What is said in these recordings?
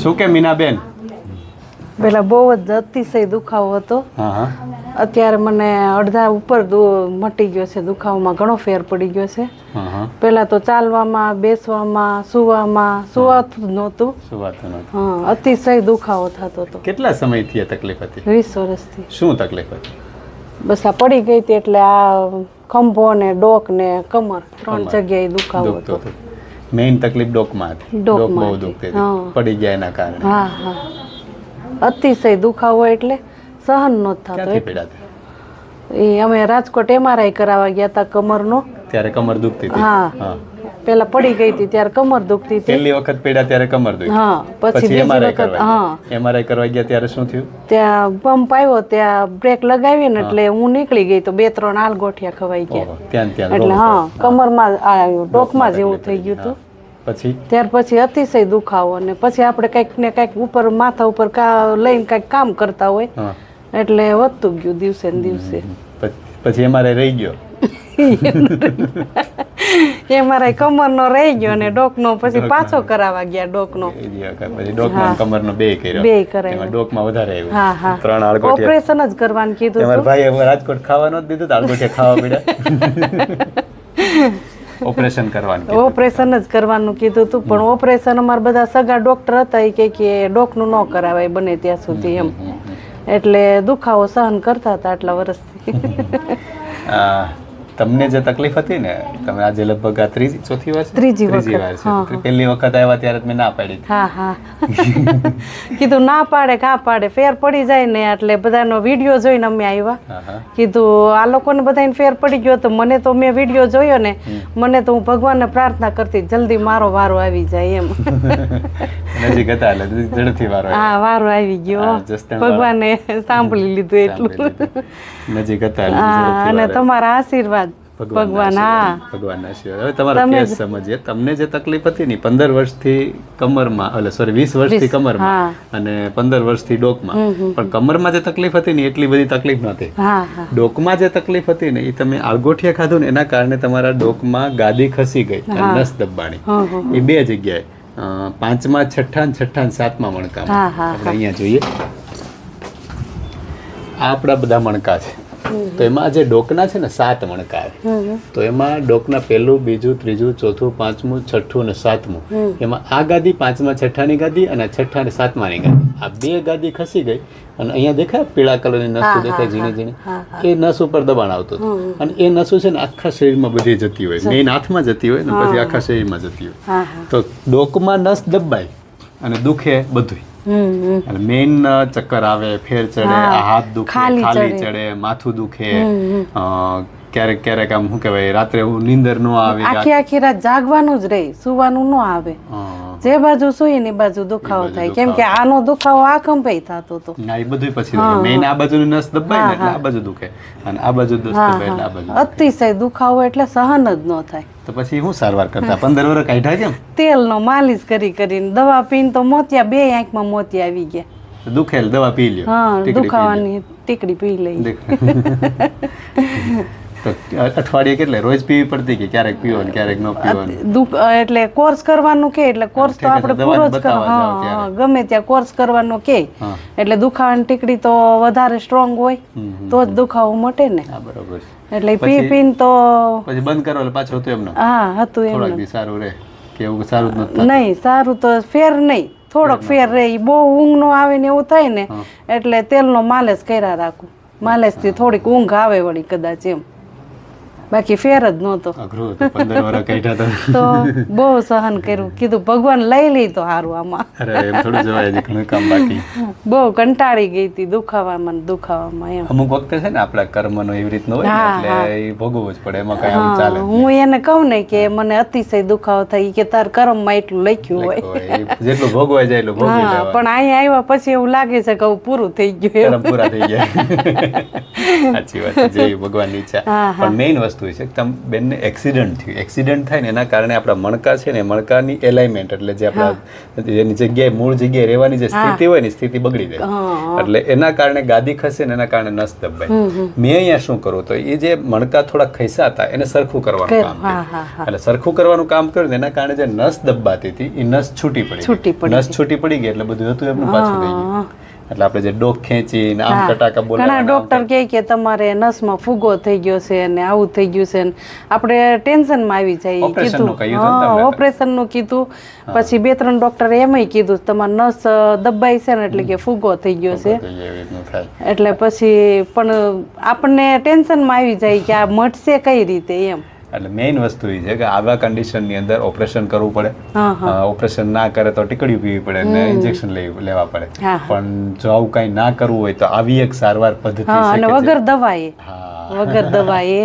શું કે મીનાબેન? પેલા બહુ જ અતિશય દુખાવો હતો. હા હા. અત્યારે મને અડધા ઉપર મટી ગયો છે. દુખાવામાં ઘણો ફેર પડી ગયો છે. હા હા. પેલા તો ચાલવામાં, બેસવામાં, સુવાતું જ નહોતું. સુવાતું નહોતું. હા, અતિશય દુખાવો થતો હતો. કેટલા સમયથી આ તકલીફ હતી? 20 વર્ષથી. શું તકલીફ હતી? બસ આ પડી ગઈ હતી એટલે આ ખંભો ને ડોક ને કમર 3 જગ્યાએ દુખાવો હતો. મેઇન તકલીફ ડોકમાં હતી. ડોક બહુ દુખતી હતી. પડી ગયા એના કારણે. હા હા. અતિશય દુખાવો એટલે સહન નહોતો થતો. એ અમે રાજકોટ MRI કરાવવા ગયા હતા કમરનો. ત્યારે કમર દુખતી હતી. હા. પેલા પડી ગઈ હતી ત્યારે કમર દુખતી હતી. પહેલી વખત પડ્યા ત્યારે કમર દુખી. હા. પછી બીજી વખત MRI કરવા ગયા ત્યારે શું થયું? ત્યાં પંપ આવ્યો, ત્યાં બ્રેક લગાવી ને એટલે હું નીકળી ગઈ તો 2-3 આલગોઠિયા ખવાઈ ગયા. એટલે હા, કમરમાં ડોકમાં જેવું થઈ ગયું હતું. પછી ત્યાર પછી અતિશય દુખાવો ને પછી આપણે કંઈક ને કંઈક ઉપર માથા ઉપર લઈને કંઈક કામ કરતા હોય એટલે વધતું ગયું દિવસે ને દિવસે. પછી MRI રહી ગયો. MRI કમરનો રહી ગયો ને ડોકનો પછી પાછો કરાવવા ગયા. ડોકનો પછી ડોકનો કમરનો બે કરાવ્યો. ડોકમાં વધારે આવ્યું. હા હા. 3 આળગોઠિયા ઓપરેશન જ કરવાનું કીધું. તમારા ભાઈ રાજકોટ ખાવાનો જ દીધું, આળગોઠિયા ખાવા પડ્યા. ઓપરેશન જ કરવાનું કીધું હતું. પણ ઓપરેશન અમારા બધા સગા ડોક્ટર હતા, એ કે ડોકનું ન કરાવાય બને ત્યાં સુધી એમ. એટલે દુખાવો સહન કરતા હતા આટલા વર્ષથી. તમને જે તકલીફ હતી ને, તમે આજે લગભગ આ ચોથી વાર છે. પહેલી વખત આવ્યા ત્યારે મેં ના પાડી. હા હા. કીધું ના પાડે કા પાડે, ફેર પડી જાય ને એટલે બધાનો વિડીયો જોઈને અમે આવ્યા. કીધું આ લોકોને બધાને ફેર પડી ગયો તો મને તો મેં વિડીયો જોયો ને, મને તો હું ભગવાનને પ્રાર્થના કરતી જલ્દી મારો વારો આવી જાય એમ. નજીક હતા એટલે ઝડપથી વારો. હા, વારો આવી ગયો. ભગવાને સાંભળી લીધું એટલું. નજીક હતા અને તમારા આશીર્વાદ ભગવાન. હા, ભગવાનના આશીર્વાદ. હવે તમારો કેસ સમજીએ. તમને જે તકલીફ હતી ને 15 વર્ષથી કમરમાં, 20 વર્ષથી કમરમાં અને 15 વર્ષથી ડોકમાં. પણ કમરમાં જે તકલીફ હતી ને એટલી બધી તકલીફ નહોતી. ડોકમાં જે તકલીફ હતી ને એ તમે આળગોઠિયા ખાધું ને એના કારણે તમારા ડોકમાં ગાદી ખસી ગઈ, નસ દબાણી. એ 2 જગ્યાએ, 5મા, 6ઠા, 7મા મણકામાં. આપણે અહીંયા જોઈએ, આ આપણા બધા મણકા છે. તો એમાં જે ડોકના છે ને 7 મણકા આવે. તો એમાં ડોકના 1લું, 2જું, 3જું, 4થું, 5મું, 6ઠું અને 7મું. એમાં આ ગાદી 5મા, 6ઠાની ગાદી અને 6ઠા અને 7માની ગાદી, આ 2 ગાદી ખસી ગઈ. અને અહીંયા દેખાય પીળા કલરની નસ દેખાય ઝીણી ઝીણી, એ નસ ઉપર દબાણ આવતું હતું. અને એ નસો છે ને આખા શરીરમાં બધી જતી હોય, મેઇન હાથમાં જતી હોય ને પછી આખા શરીરમાં જતી હોય. તો ડોકમાં નસ દબાય અને દુખે બધું. અને મેઇન ચક્કર આવે, ફેર ચડે, હાથ દુખે, ખાલી ચડે, માથું દુખે, ક્યારેક ક્યારેક આમ શું કહેવાય, રાત્રે નીંદર ન આવે, આખી રાત જાગવાનું જ રહે, સુવાનું ન આવે. જે બાજુ સુઈ ને બાજુ દુખાવો થાય, કેમ કે આનો દુખાવો આ ખંભાઈ થતો હતો. એ બધું પછી મેઇન આ બાજુની નસ દબાય ને એટલે આ બાજુ દુખે અને આ બાજુ દબાય એટલે આ બાજુ. અતિશય દુખાવો એટલે સહન જ ન થાય. તો પછી હું સારવાર કરતા? 15 વર્ષ કાઢ્યા કેમ? તેલનો માલિશ કરીને, દવા પીને તો મોતિયા 2 આંખમાં મોતિયા આવી ગયા. દુખેલ દવા પી લ્યો. હા, દુખાવાની ટીકડી પી લઈ. અઠવાડિયે કેટલે રોજ પીવી પડતી કે ક્યારેક પીવો ને ક્યારેક ન પીવો? એટલે કોર્સ કરવાનું કે, એટલે કોર્સ તો આપણે પૂરો જ કરવાનો. ગમે ત્યાં કોર્સ કરવાનો કે એટલે દુખાવાની ટીકડી તો વધારે સ્ટ્રોંગ હોય તો જ દુખાવો મટે ને. બરોબર. એટલે પી પીને તો પછી બંધ કરો એટલે પાછું હતું એમને? હા, હતું એમ. થોડાક દી સારું રહે કે એવું? સારું જ નથી. નહીં, સારું તો ફેર નહીં, થોડોક ફેર રહે. બહુ ઊંઘ નો આવે ને એવું થાય ને એટલે તેલનો માલિશ કર્યા રાખું. માલિશ થી થોડીક ઊંઘ આવે વળી કદાચ એમ, બાકી ફેર જ નહોતો. અઘરું હતું. 15 વર્ષ કાઢ્યા તો બહુ સહન કર્યું. કીધું ભગવાન લઈ લી તો સારું આમાં. અરે એમ થોડું જવાય, હજી ઘણું કામ બાકી. બહુ કંટાળી ગઈ હતી દુખાવામાં એમ. અમુક વખતે છે ને આપણા કર્મનો એવી રીતનો હોય એટલે એ ભોગવવું જ પડે, એમાં કઈ આમ ચાલે. હું એને કહું ને કે મને અતિશય દુખાવો થાય કે તાર કર્મમાં એટલું લખ્યું હોય, જેટલું ભોગવાય જાય એટલું ભોગવી લેવાનું. પણ અહીંયા આવ્યા પછી એવું લાગે છે કે પૂરું થઈ ગયું, કર્મ પૂરા થઈ ગયા. સાચી વાત છે, જે ભગવાનની ઈચ્છા. પણ મેઇન વસ્તુ વસ્તુ હોય છે કે તમે બેનને એક્સિડન્ટ થયું, એક્સિડન્ટ થાય ને એના કારણે આપણા મણકા છે ને મણકાની એલાઇનમેન્ટ એટલે જે આપણા એની જગ્યાએ મૂળ જગ્યાએ રહેવાની જે સ્થિતિ હોય ને સ્થિતિ બગડી જાય, એટલે એના કારણે ગાદી ખસે ને એના કારણે નસ દબાય. મેં અહીંયા શું કરું તો એ જે મણકા થોડા ખસ્યા હતા એને સરખું કરવાનું કામ કર્યું, એટલે સરખું કરવાનું કામ કર્યું ને એના કારણે જે નસ દબાતી હતી એ નસ છૂટી પડી, નસ છૂટી પડી ગઈ એટલે બધું હતું એમનું પાછું થઈ ગયું. એટલે આપણે જે ડોક ખેંચીને આમ કટાકા બોલાવવાના, ઘણા ડોક્ટર કહે કે તમારે નસમાં ફૂગો થઈ ગયો છે ને આવું થઈ ગયું છે ને આપણે ટેન્શનમાં આવી જાય. કીધું ઓપરેશનનું કીધું, પછી 2-3 ડોક્ટરે એમય કીધું તમારે નસ દબાઈ છે ને એટલે કે ફૂગો થઈ ગયો છે. એટલે પછી પણ આપણને ટેન્શનમાં આવી જાય કે આ મટશે કઈ રીતે એમ. એટલે મેઇન વસ્તુ એ છે કે આવા કન્ડિશનની અંદર ઓપરેશન કરવું પડે, ઓપરેશન ના કરે તો ટીકડીઓ પીવી પડે ને ઇન્જેક્શન લેવા પડે, પણ જો આવું કઈ ના કરવું હોય તો આવી એક સારવાર પદ્ધતિ છે અને વગર દવાએ, વગર દવાએ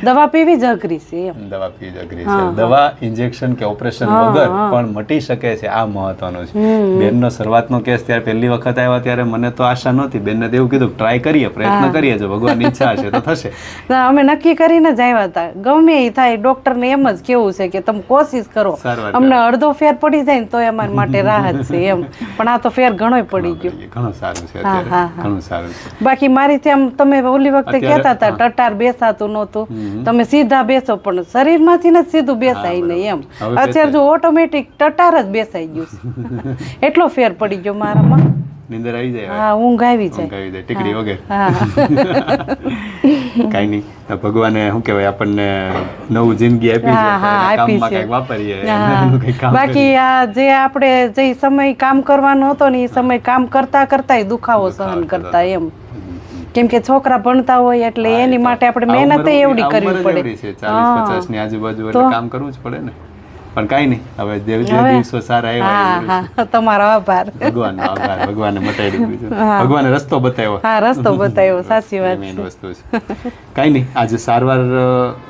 દવા પીવી જ અઘરી છે એમ. દવા પીવી જ અઘરી છે. દવા ઇન્જેક્શન કે ઓપરેશન વગર પણ મટી શકે છે, આ મહત્વનું છે. બેનનો શરૂઆતનો કેસ ત્યારે પહેલી વખત આવ્યા ત્યારે મને તો આશા નહોતી, બેનને તો એવું કીધું ટ્રાય કરીએ, પ્રયત્ન કરીએ, જો ભગવાનની ઈચ્છા હશે તો થશે. અમે નક્કી કરીને જ આવ્યા હતા, ગમે એ થાય ડોક્ટરને એમ જ કેવું છે કે તમે કોશિશ કરો, અમને અડધો ફેર પડી જાય ને તો અમારા માટે રાહત છે એમ. પણ આ તો ફેર ઘણો પડી ગયો, ઘણું સારું છે અત્યારે, ઘણું સારું છે. બાકી મારીથી આમ તમે ઓલી વખતે કહેતા હતા ટટાર બેસાતું નહોતું, તમે સીધા બેસો પણ શરીરમાંથી ને સીધું બેસાય નહીં એમ. અત્યારે જો ઓટોમેટિક ટટાર જ બેસાઈ ગયું છે, એટલો ફેર પડી ગયો મારામાં. નીંદર આવી જાય, હા ઊંઘ આવી જાય, ટીકડી વગર. કઈ નહીં, ભગવાને શું કહેવાય આપણને નવું જિંદગી આપી છે, કામમાં કંઈક વાપરીએ. બાકી આ જે આપણે જે સમય કામ કરવાનો હતો ને એ સમય કામ કરતા કરતા દુખાવો સહન કરતા એમ. કેમ કે છોકરા ભણતા હોય એટલે એની માટે આપણે મહેનત એવડી કરવી પડે. 40-50 ની આજુબાજુ એટલે કામ કરવું જ પડે ને. પણ કઈ નહીં, હવે જે દિવસો સારા આવ્યા, તમારો આભાર, ભગવાનનો આભાર, ભગવાને મટાડી દીધું, ભગવાને રસ્તો બતાવ્યો. હા, રસ્તો બતાવ્યો, સાચી વાત મેઇન વસ્તુ છે. કઈ નહીં, આજે સારવાર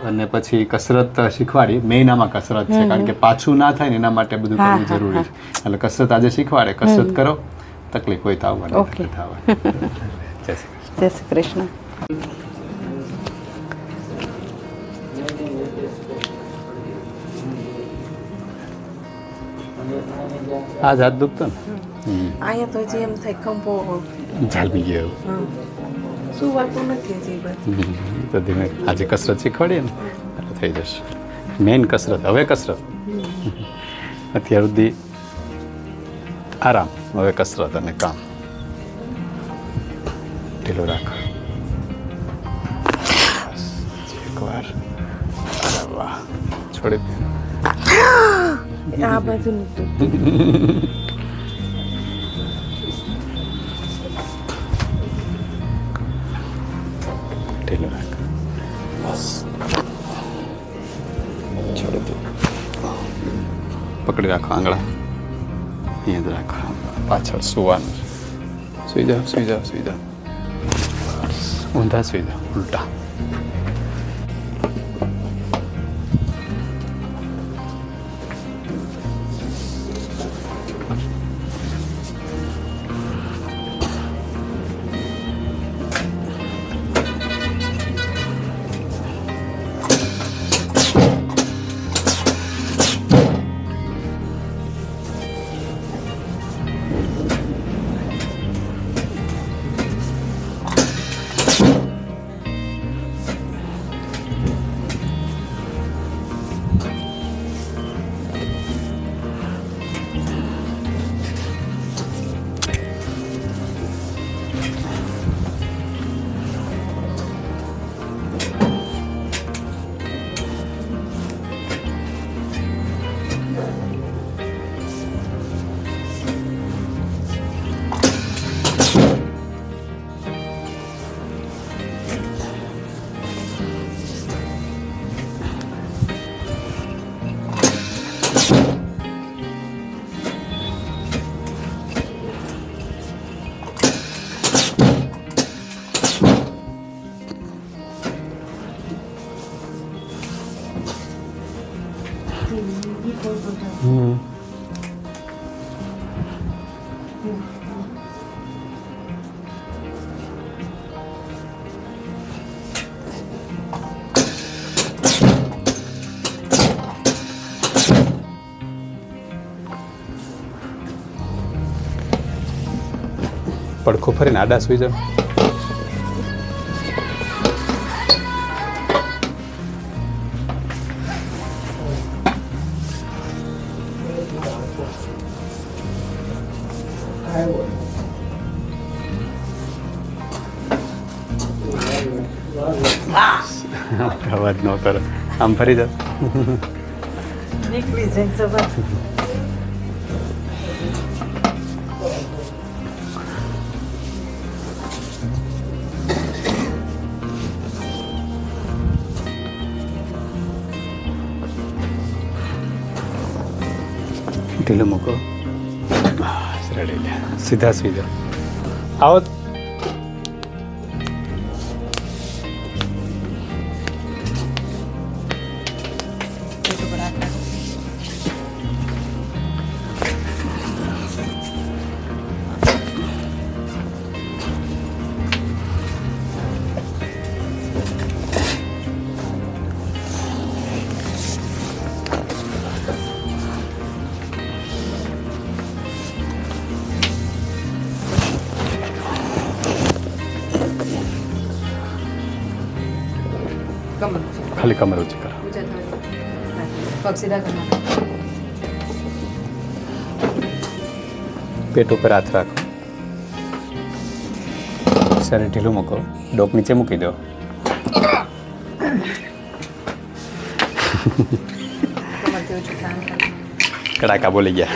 અને પછી કસરત શીખવાડી. મેઇન આમાં કસરત છે, કારણ કે પાછું ના થાય ને એના માટે બધું કરવું જરૂરી છે. એટલે કસરત આજે શીખવાડે, કસરત કરો, તકલીફ હોય તો આવવાની. જય શ્રી કૃષ્ણ. આ હાથ દુખતો ને અહીંયા તો જે એમ થાય કંપો જાળવી ગયો, શું વાતું નથી. તો ધીમે આજે કસરત શીખવાડીએ ને એટલે થઈ જશે. મેઇન કસરત, હવે કસરત. અત્યાર સુધી આરામ, હવે કસરત અને કામ. ઢીલો રાખ. એકવાર વાહ, છોડી દે. આ બાજુ ઢીલો રાખ, બસ છોડી દે. પકડી રાખો આંગળા, અહીંયા જ રાખો, પાછળ સુવાનું. સુઈ જાઓ, સુઈ જાઓ, સુઈ જાઓ. ઊંધા સુઈ જાઓ, ઉલટા. પડખું ફરીને આડા સુઈ જાઓ. અવાજ ન કરો. આમ ફરી જાઓ. નીકળી જાય સવાર. ઢીલું મૂકો. રેડી લે. સીધા સુઈ જાઓ. આવો. ખાલી કમર ઊંચી કરો. પગ સીધા કરો. પેટ ઉપર હાથ રાખો. શરીર ઢીલું મૂકો. ડોક નીચે મૂકી દો. કમરથી ઊંચું થવાનું. કડાકા બોલી ગયા.